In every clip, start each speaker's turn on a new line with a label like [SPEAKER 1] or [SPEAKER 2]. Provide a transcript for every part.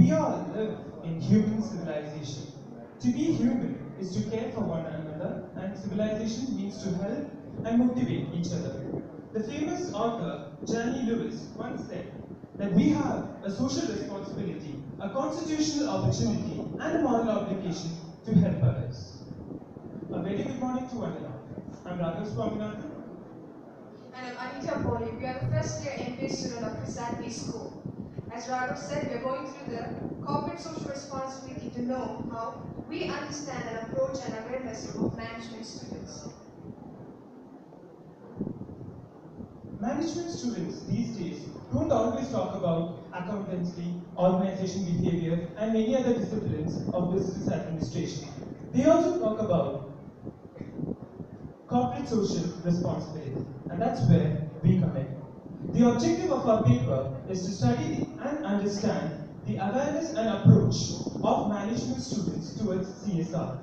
[SPEAKER 1] we all live in human civilization. To be human is to care for one another, and civilization means to help and motivate each other. The famous author Johnny Lewis once said that we have a social responsibility, a constitutional opportunity, and a moral obligation to help others. A very good morning to one and all. I'm Raghav Swaminathan.
[SPEAKER 2] And I'm Anitha Pauly. We are the first year MBA student of FISAT school. As Raghav said, we are going through the corporate social responsibility to know how we understand and approach and awareness of management students.
[SPEAKER 1] Management students these days don't always talk about accountancy, organization behavior, and many other disciplines of business administration. They also talk about corporate social responsibility, and that's where we come in. The objective of our paper is to study and understand the awareness and approach of management students towards CSR.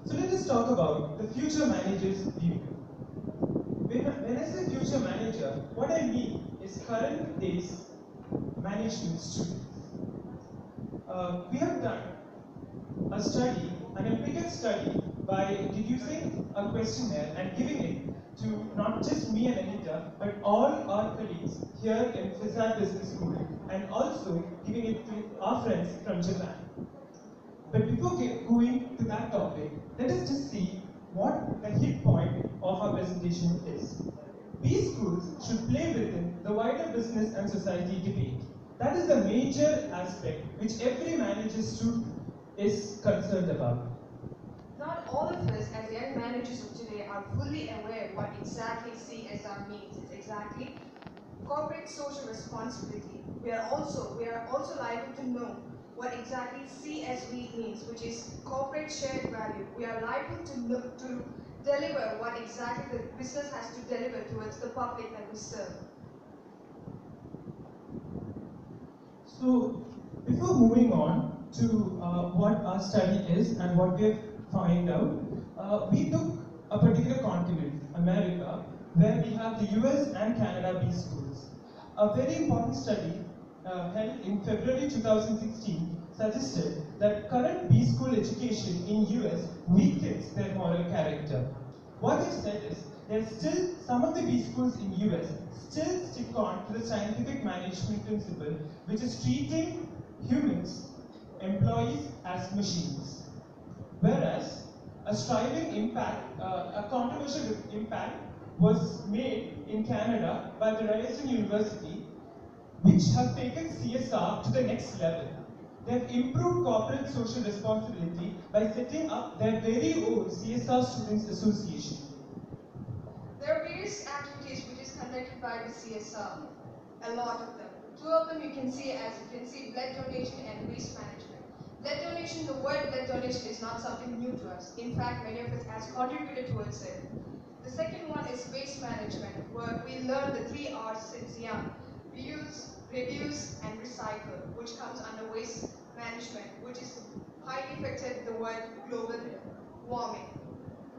[SPEAKER 1] So let us talk about the future manager's view. When I say future manager, what I mean is current day's management students. We have done a study, an empirical study, by deducing a questionnaire and giving it to not just me and Anitha, but all our colleagues here in FISAT Business School, and also giving it to our friends from Japan. But before going to that topic, let us just see what the hit point of our presentation is. B schools should play within the wider business and society debate. That is the major aspect which every manager student is concerned about.
[SPEAKER 2] Not all of us as young managers of today are fully aware what exactly CSR means. It's exactly corporate social responsibility. We are also liable to know what exactly CSV means, which is corporate shared value. We are liable to deliver what exactly the business has to deliver towards the public that we serve.
[SPEAKER 1] So, before moving on to what our study is and what we have found out, we took a particular continent, America, where we have the US and Canada B schools. A very important study held in February 2016 suggested that current B school education in US weakens their moral character. What they said is, there's still some of the B schools in US still stick on to the scientific management principle, which is treating humans, employees, as machines. Whereas a striving impact, a controversial impact was made in Canada by the Ryerson University, which have taken CSR to the next level. They have improved corporate social responsibility by setting up their very own CSR Students Association.
[SPEAKER 2] There are various activities which is conducted by the CSR, a lot of them. Two of them you can see blood donation and waste management. Blood donation, the word blood donation is not something new to us. In fact, many of us has contributed towards it. The second one is waste management, where we learn the 3 R's since young. Reuse, reduce, and recycle, which comes under waste management, which is highly affected the word global warming.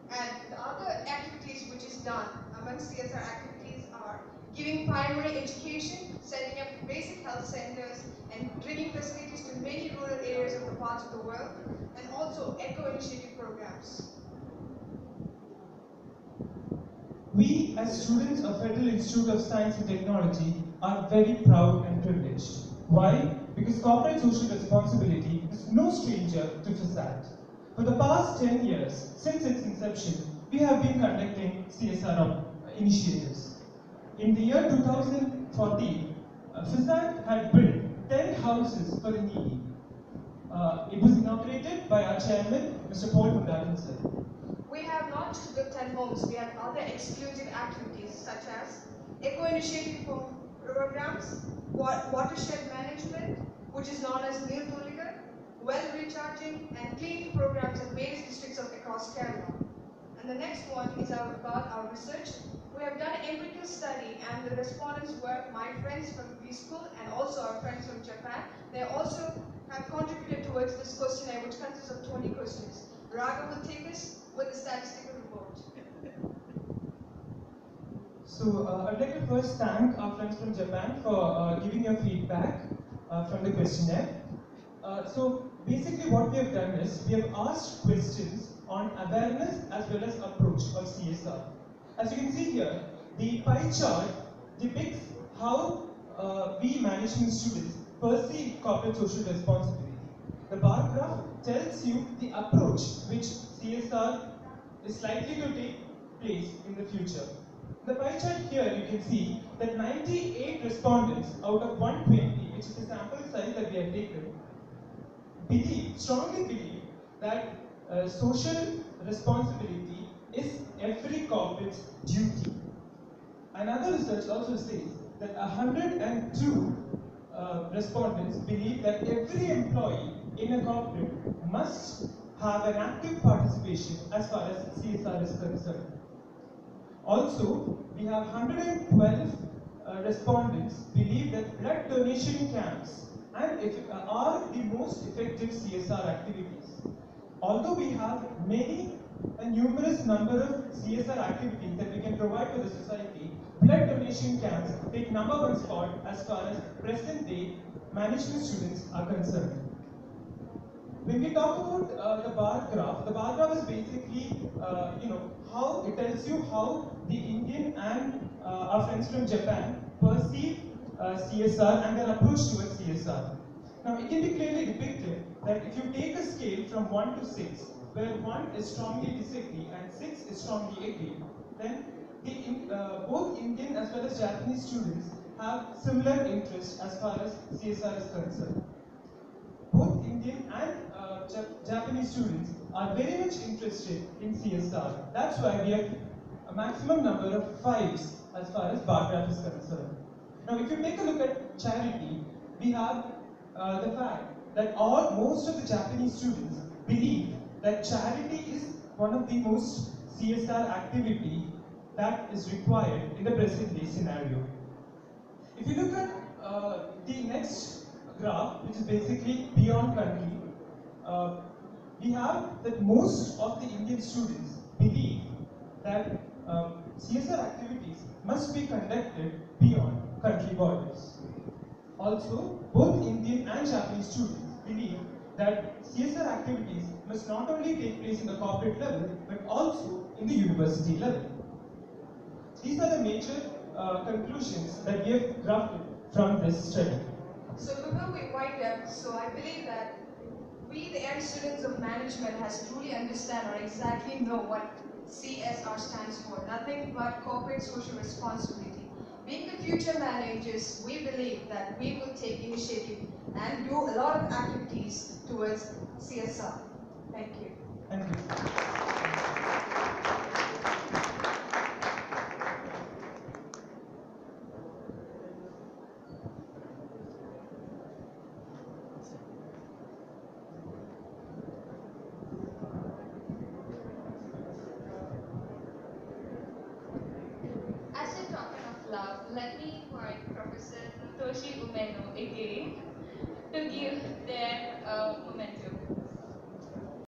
[SPEAKER 2] And the other activities which is done among CSR activities are giving primary education, setting up basic health centers, and bringing facilities to many rural areas of the parts of the world, and also eco-initiative programs.
[SPEAKER 1] We, as students of Federal Institute of Science and Technology, are very proud and privileged. Why? Because corporate social responsibility is no stranger to FISAT. For the past 10 years, since its inception, we have been conducting CSR initiatives. In the year 2014, FISAT had built 10 houses for the needy. It was inaugurated by our chairman, Mr. Pauly himself.
[SPEAKER 2] We have not just built 10 homes, we have other exclusive activities such as eco-initiative programs, watershed management, which is known as Nil Tuligar, well recharging, and cleaning programs in various districts across Kerala. And the next one is about our research. We have done an empirical study, and the respondents were my friends from B school and also our friends from Japan. They also have contributed towards this questionnaire, which consists of 20 questions. Raghav will take us with the statistical report.
[SPEAKER 1] So I'd like to first thank our friends from Japan for giving your feedback. from the questionnaire. So basically what we have done is we have asked questions on awareness as well as approach of CSR. As you can see here, the pie chart depicts how we management students perceive corporate social responsibility. The bar graph tells you the approach which CSR is likely to take place in the future. The pie chart here you can see that 98 respondents out of 120, which is the sample size that we have taken, strongly believe that social responsibility is every corporate's duty. Another research also says that 102 respondents believe that every employee in a corporate must have an active participation as far as CSR is concerned. Also, we have 112 respondents believe that blood donation camps are the most effective CSR activities. Although we have many and numerous number of CSR activities that we can provide to the society, blood donation camps take #1 spot as far as present day management students are concerned. When we talk about the bar graph is basically, how it tells you how the Indian and our friends from Japan perceive CSR and their approach towards CSR. Now, it can be clearly depicted that if you take a scale from 1 to 6, where 1 is strongly disagree and 6 is strongly agree, then both Indian as well as Japanese students have similar interests as far as CSR is concerned. Both Indian and Japanese students are very much interested in CSR. That's why we have a maximum number of 5s as far as bar graph is concerned. Now, if you take a look at charity, we have the fact that most of the Japanese students believe that charity is one of the most CSR activity that is required in the present day scenario. If you look at the next graph, which is basically beyond country, we have that most of the Indian students believe that CSR activities must be conducted beyond country borders. Also, both Indian and Japanese students believe that CSR activities must not only take place in the corporate level, but also in the university level. These are the major conclusions that we have drafted from this study.
[SPEAKER 2] So before we wind up, so I believe that we, the young students of management, has to truly understand or exactly know what CSR stands for. Nothing but corporate social responsibility. Being the future managers, we believe that we will take initiative and do a lot of activities towards CSR. Thank you.
[SPEAKER 1] Thank you.
[SPEAKER 3] As a token of love, let me invite Professor Toshi Umeno again